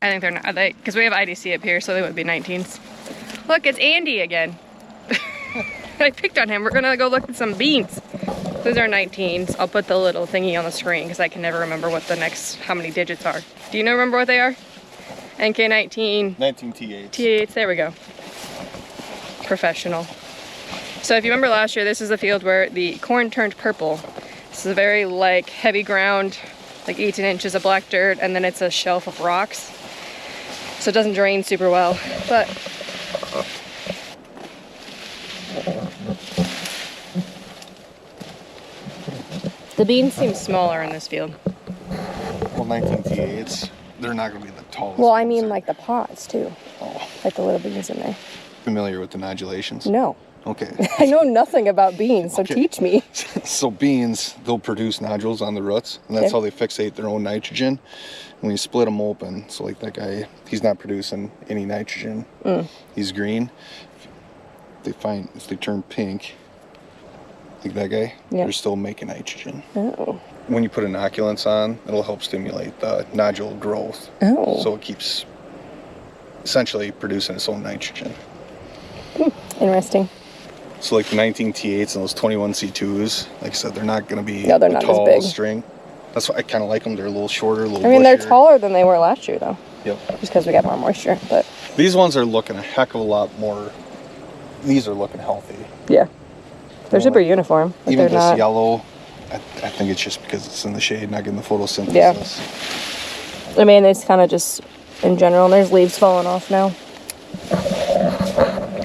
I think they're not, because we have IDC up here, so they would be 19s. Look, it's Andy again. I picked on him. We're gonna go look at some beans. Those are 19s. I'll put the little thingy on the screen because I can never remember what the next, how many digits are. Do you remember what they are? NK19. 19 T8s. T8s, there we go. Professional. So if you remember last year, this is the field where the corn turned purple. This is a very like heavy ground, like 18 inches of black dirt, and then it's a shelf of rocks. So it doesn't drain super well, but the beans seem smaller in this field. Well, 19 T8s, they're not going to be the tallest. Well, I mean like the pods too. Oh. Like the little beans in there. Familiar with the nodulations? No. Okay. I know nothing about beans, so Okay. teach me. So beans, they'll produce nodules on the roots, and that's Okay. how they fixate their own nitrogen. When you split them open, so like that guy, he's not producing any nitrogen. He's green. If they turn pink, like that guy, Yeah. they're still making nitrogen. Oh. When you put inoculants on, it'll help stimulate the nodule growth. Oh. So it keeps essentially producing its own nitrogen. Interesting. So like the 19 T8s and those 21 C2s, like I said, they're not going to be No, they're the not as tall big. string. That's why I kind of like them. They're a little shorter, a little I mean, they're bushier. taller than they were last year, though. Yep. Just because we got more moisture, but These ones are looking a heck of a lot more. These are looking healthy. yeah, they're Well, super uniform. But Even they're this not. yellow, I think it's just because it's in the shade, not getting the photosynthesis. Yeah. I mean, it's kind of just in general. And there's leaves falling off now.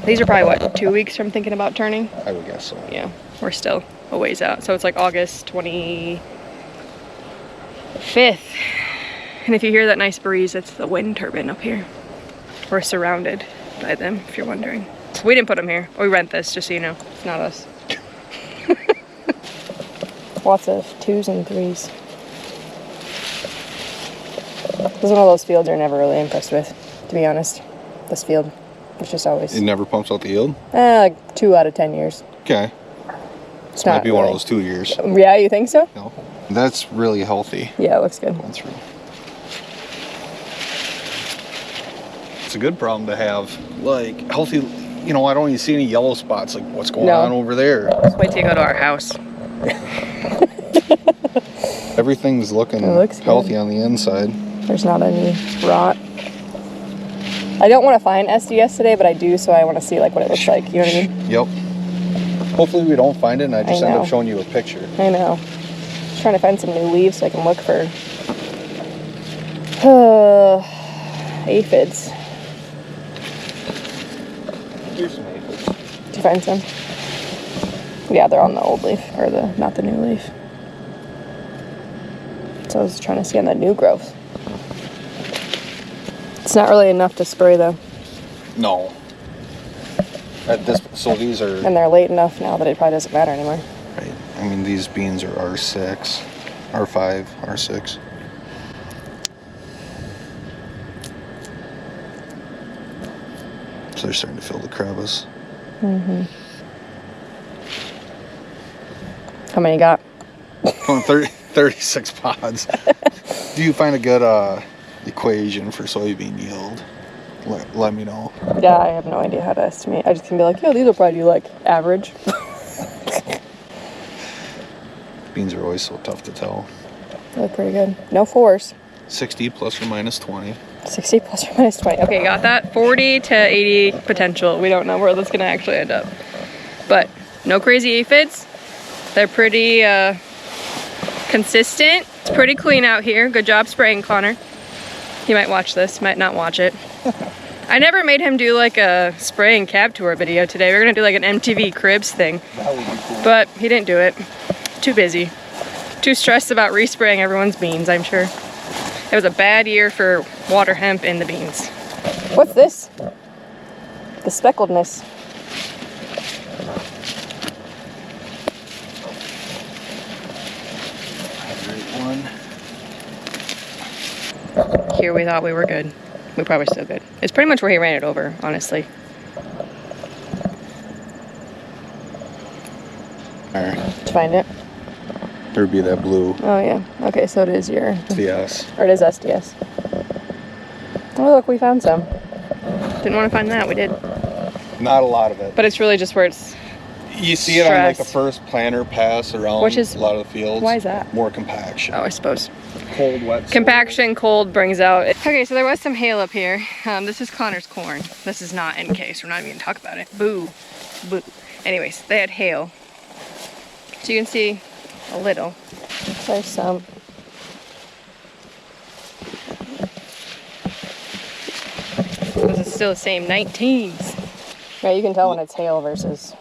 These are probably what, 2 weeks from thinking about turning. I would guess so. Yeah, we're still a ways out. So it's like August 25th. And if you hear that nice breeze, it's the wind turbine up here. We're surrounded by them, if you're wondering. We didn't put them here. We rent this, just so you know. It's not us. Lots of 2s and 3s. This is one of those fields you're never really impressed with, to be honest. This field. It's just always... It never pumps out the yield? like 2 out of 10 years. Okay. It's Might not be one of really- those 2 years. Yeah, you think so? No. That's really healthy. Yeah, it looks good. Going through. It's a good problem to have. Like, healthy, you know, I don't even see any yellow spots. Like, what's going on over there? Just wait till you go to our house. Everything's looking It looks healthy good. on the inside. There's not any rot. I don't want to find SDS today, but I do, so I want to see like what it looks like. You know what I mean? Yep. Hopefully we don't find it and I just end know. up showing you a picture. I know. Just trying to find some new leaves so I can look for aphids. Here's some aphids. Did you find some? Yeah, they're on the old leaf, or not the new leaf. So I was trying to see on the new growth. It's not really enough to spray though. No. So these are... And they're late enough now that it probably doesn't matter anymore. Right. I mean, these beans are R6, R5, R6. So they're starting to fill the crevice. Mm-hmm. How many you got? 36 pods. Do you find a good equation for soybean yield? Let me know. Yeah, I have no idea how to estimate. I just can be like, yeah, these will probably do like average. Beans are always so tough to tell. They look pretty good. No 4s. 60 plus or minus 20. 60 plus or minus 20. Okay, got that. 40 to 80 potential. We don't know where that's going to actually end up. But no crazy aphids. They're pretty consistent. It's pretty clean out here. Good job spraying, Connor. He might watch this, might not watch it. I never made him do like a spray and cab tour video today. We were going to do like an MTV Cribs thing. That would be cool. But he didn't do it. Too busy. Too stressed about respraying everyone's beans, I'm sure. It was a bad year for water hemp in the beans. What's this? The speckledness. Here we thought we were good. We probably still good. It's pretty much where he ran it over, honestly. There. Did you find it? There'd be that blue. Oh yeah. Okay, so it is your... It's the S. Or it is SDS. Oh, look, we found some. Didn't want to find that. We did. Not a lot of it. But it's really just where it's You see it on like the first planter pass around a lot of the fields. Why is that? More compaction. Oh, I suppose. Cold, wet. Compaction, cold brings out. Okay, so there was some hail up here. This is Connor's corn. This is not NK, so we're not even gonna talk about it. Boo, boo. Anyways, they had hail. So you can see a little. There's some. This is still the same 19s. Yeah, you can tell when it's hail versus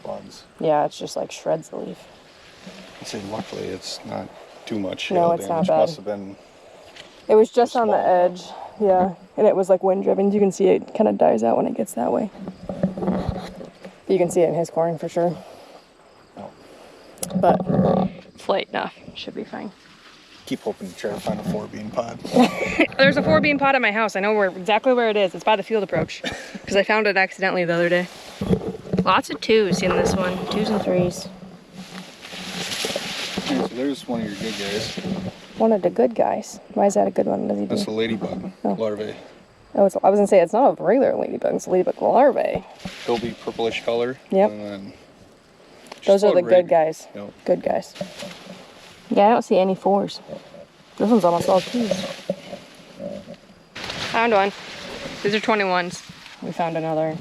bugs. Yeah, it's just like shreds the leaf. I'd say luckily it's not too much. No, it's not bad. Must have been. It was just on the edge, yeah, and it was like wind driven. You can see it kind of dies out when it gets that way. You can see it in his corn for sure. Oh. But it's light enough. Should be fine. Keep hoping to try to find a 4-bean pod. There's a 4-bean pod at my house. I know exactly where it is. It's by the field approach because I found it accidentally the other day. Lots of 2s in this one. 2s and 3s. Okay, so there's one of your good guys. One of the good guys. Why is that a good one? What does he do? That's a ladybug larvae. Oh, I was gonna say it's not a regular ladybug. It's a ladybug larvae. They'll be purplish color. Yep. And then those are the good guys. Yep. Good guys. Yeah, I don't see any 4s. This one's almost all 2s. Found one. These are 21s. We found another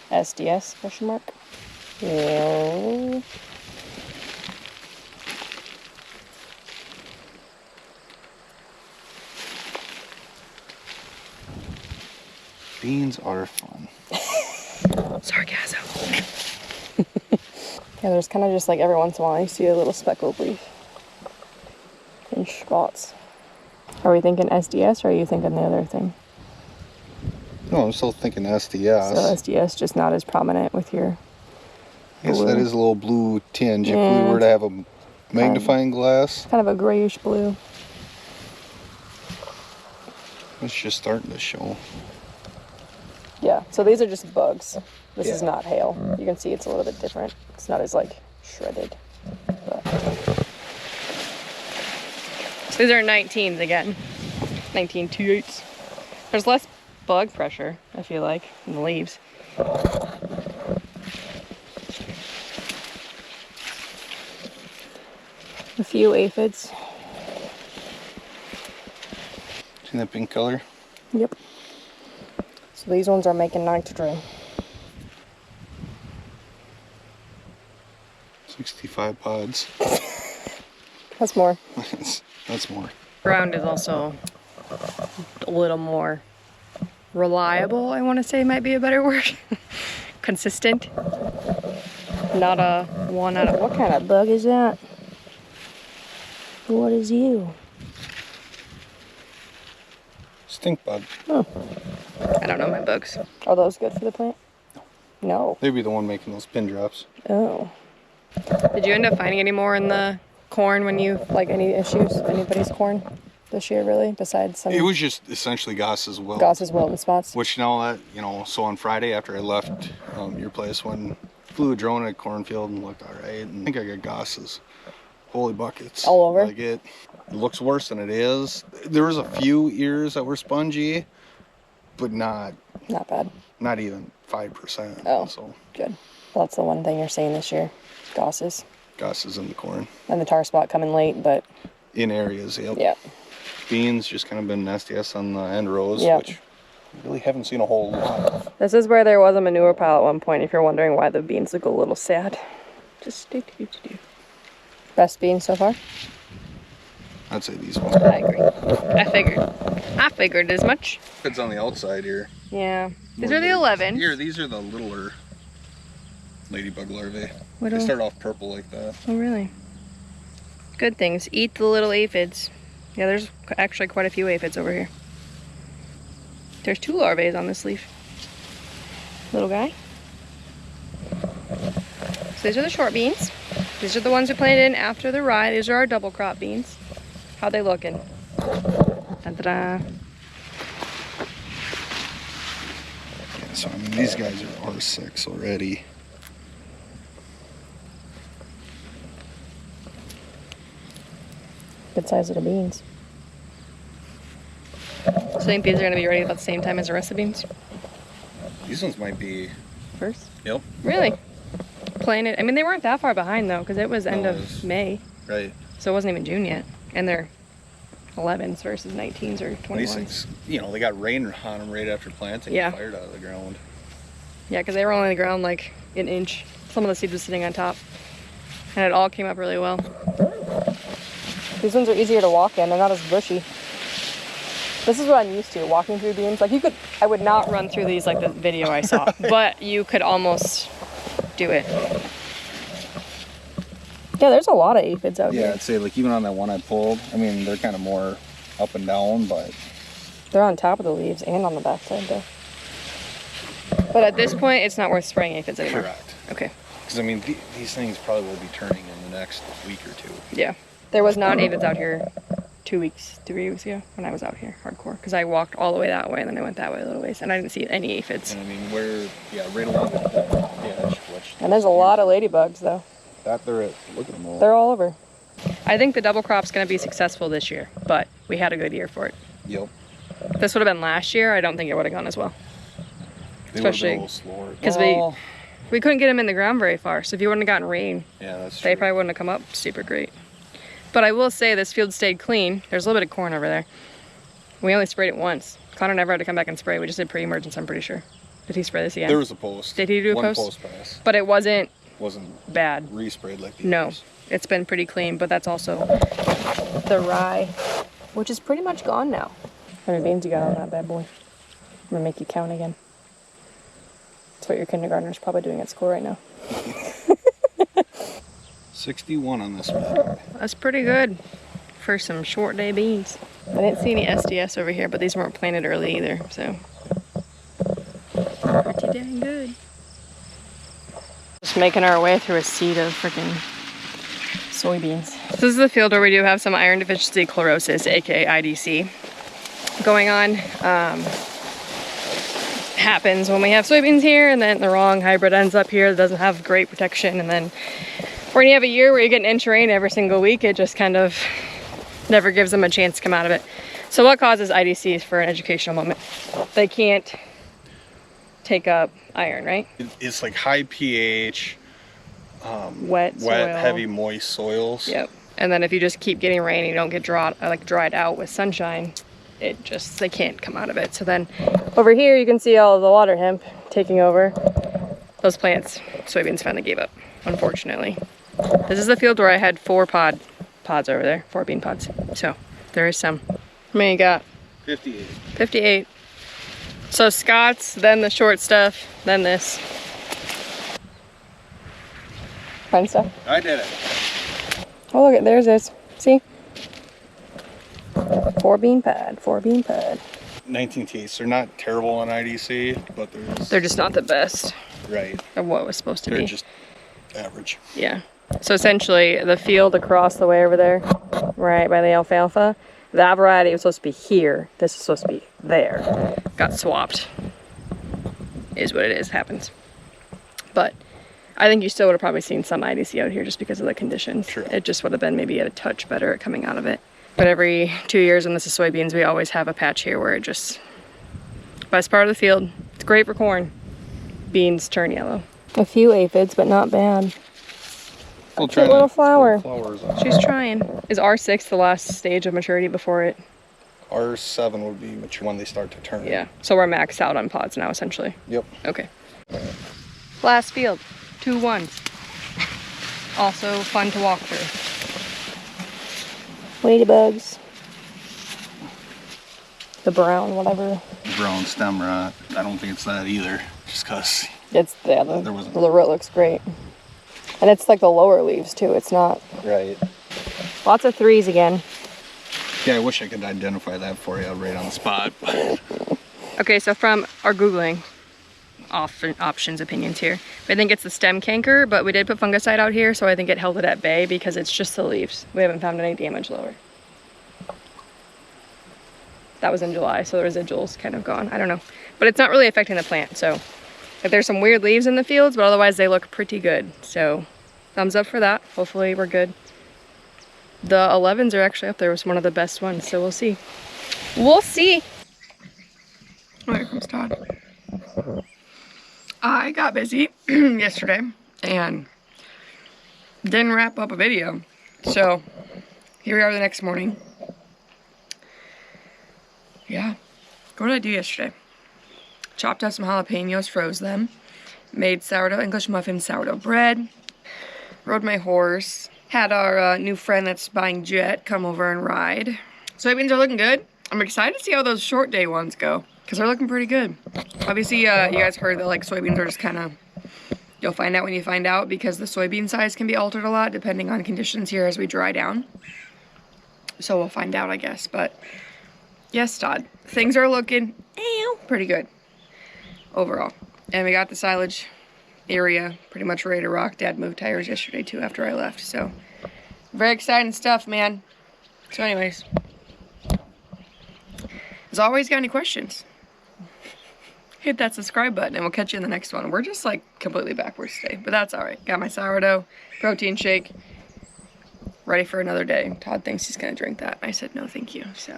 SDS question mark. Yeah. Beans are fun. Sarcasm. Yeah, there's kind of just like every once in a while you see a little speckled leaf in spots. Are we thinking SDS or are you thinking the other thing? No, I'm still thinking SDS. So SDS just not as prominent with your Yes, blue. that is a little blue tinge. Yeah, If we were to have a magnifying glass. Kind of a grayish blue. It's just starting to show. Yeah, so these are just bugs. This is Yeah. not hail. You can see it's a little bit different. It's not as like shredded. But. So these are 19s again. 19 2/8. There's less bug pressure, I feel like, in the leaves. A few aphids. See that pink color? Yep. So these ones are making nitrogen. 65 pods. That's more. That's more. Ground is also a little more reliable, I want to say might be a better word. Consistent. Not a one out of... What kind of bug is that? What is you? Stink bug. Oh. I don't know my bugs. Are those good for the plant? No. They'd be the one making those pin drops. Oh. Did you end up finding any more in the corn when you, like, any issues? Anybody's corn this year, really? Besides some... It was just essentially Goss's wilt. Goss's wilt in spots? Which now that, so on Friday after I left your place, when flew a drone at a cornfield and looked all right, and I think I got Goss's. Holy buckets. All over? Like it looks worse than it is. There was a few ears that were spongy, but not bad. Not even 5%. Oh, so good. Well, that's the one thing you're seeing this year. Goss's. Goss's in the corn. And the tar spot coming late, but... In areas, yep. Yeah. Beans just kind of been SDS on the end rows, Yep. which we really haven't seen a whole lot of. This is where there was a manure pile at one point, if you're wondering why the beans look a little sad. Just do. Best beans so far? I'd say these ones. I agree. I figured as much. It's on the outside here. Yeah. These are the 11s. Here, these are the littler ladybug larvae. Little... They start off purple like that. Oh, really? Good things. Eat the little aphids. Yeah, there's actually quite a few aphids over here. There's 2 larvae on this leaf. Little guy. So these are the short beans. These are the ones we planted in after the rye. These are our double crop beans. How they looking? Da-da-da. Yeah, so I mean these guys are R6 already. Good size of the beans. So think these are going to be ready about the same time as the rest of the beans? These ones might be First? Yep. Really? Planted. I mean, they weren't that far behind though, because it was end of May. Right. So it wasn't even June yet. And they're 11s versus 19s or 21s. These things, you know, they got rain on them right after planting. Yeah. Fired out of the ground. Yeah, because they were only on the ground like an inch. Some of the seeds was sitting on top. And it all came up really well. These ones are easier to walk in. They're not as bushy. This is what I'm used to, walking through beans. Like I would not run through these like the video I saw, but you could almost do it. Yeah, there's a lot of aphids out here. Yeah, I'd say like even on that one I pulled, I mean, they're kind of more up and down, but... They're on top of the leaves and on the backside though. But at this point, it's not worth spraying aphids anymore. Correct. Okay. Because I mean, these things probably will be turning in the next week or two. Yeah. There was not aphids out here 3 weeks ago when I was out here hardcore, because I walked all the way that way and then I went that way a little ways and I didn't see any aphids. And I mean, right along the edge. And there's a lot of ladybugs though. Look at them all. They're all over. I think the double crop's going to be successful this year, but we had a good year for it. Yep. If this would have been last year, I don't think it would have gone as well. Especially because we couldn't get them in the ground very far. So if you wouldn't have gotten rain, yeah, that's they true. probably wouldn't have come up super great. But I will say this field stayed clean. There's a little bit of corn over there. We only sprayed it once. Connor never had to come back and spray. We just did pre-emergence, I'm pretty sure. Did he spray this again? There was a post. Did he do a One post? post pass. But it wasn't bad. bad. Resprayed like these. No, it's been pretty clean, but that's also the rye, which is pretty much gone now. How many beans you got on that bad boy? I'm gonna make you count again. That's what your kindergartner's probably doing at school right now. 61 on this one. That's pretty good for some short day beans. I didn't see any SDS over here, but these weren't planted early either, so. Pretty dang good. Just making our way through a seed of freaking soybeans. This is the field where we do have some iron deficiency chlorosis, aka IDC, going on. Happens when we have soybeans here, and then the wrong hybrid ends up here that doesn't have great protection, and then when you have a year where you get an inch of rain every single week, it just kind of never gives them a chance to come out of it. So what causes IDCs for an educational moment? They can't take up iron, right? It's like high pH, wet soil. heavy, moist soils. Yep. And then if you just keep getting rain and you don't get dried out with sunshine, they can't come out of it. So then over here you can see all the water hemp taking over. Those plants, soybeans finally gave up, unfortunately. This is the field where I had 4 pods over there, 4 bean pods. So there is some. How many you got? 58. 58. So Scott's, then the short stuff, then this. Fun stuff. I did it. Oh look, there's this. See? 4 bean pod, 4 bean pod. 19 teats. They're not terrible on IDC, but they're just not the best. Right. Of what was supposed to be. They're just average. Yeah. So essentially, the field across the way over there, right by the alfalfa, that variety was supposed to be here. This is supposed to be there. Got swapped. Is what it is. Happens. But I think you still would have probably seen some IDC out here just because of the conditions. True. It just would have been maybe a touch better at coming out of it. But every 2 years when this is soybeans, we always have a patch here where it just, best part of the field. It's great for corn. Beans turn yellow. A few aphids, but not bad. We'll Cute little flower. Flowers on. She's trying. Is R6 the last stage of maturity before it? R7 would be mature when they start to turn. Yeah. So we're maxed out on pods now, essentially. Yep. Okay. Last field. 2 1s. Also fun to walk through. Ladybugs. The brown, whatever. Brown stem rot. I don't think it's that either. Just because. It's the root looks great. And it's like the lower leaves too. It's not. Right. Lots of 3s again. Yeah, I wish I could identify that for you right on the spot. Okay, so from our Googling options, opinions here, I think it's the stem canker, but we did put fungicide out here, so I think it held it at bay because it's just the leaves. We haven't found any damage lower. That was in July, so the residual's kind of gone. I don't know. But it's not really affecting the plant, so there's some weird leaves in the fields, but otherwise they look pretty good. So thumbs up for that. Hopefully we're good. The 11s are actually up there. It was one of the best ones, so we'll see. We'll see. Oh, here comes Todd. I got busy yesterday and didn't wrap up a video. So here we are the next morning. Yeah. What did I do yesterday? Chopped up some jalapenos, froze them. Made sourdough English muffin sourdough bread. Rode my horse. Had our new friend that's buying Jet come over and ride. Soybeans are looking good. I'm excited to see how those short day ones go, because they're looking pretty good. Obviously, you guys heard that like soybeans are just kind of, you'll find out when you find out, because the soybean size can be altered a lot depending on conditions here as we dry down. So we'll find out, I guess. But yes, Todd, things are looking pretty good overall. And we got the silage area pretty much ready to rock. Dad moved tires yesterday too after I left. So very exciting stuff, man. So anyways, as always, got any questions, hit that subscribe button and we'll catch you in the next one. We're just like completely backwards today, but that's all right. Got my sourdough protein shake ready for another day. Todd thinks he's gonna drink that. I said no thank you. So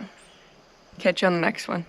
catch you on the next one.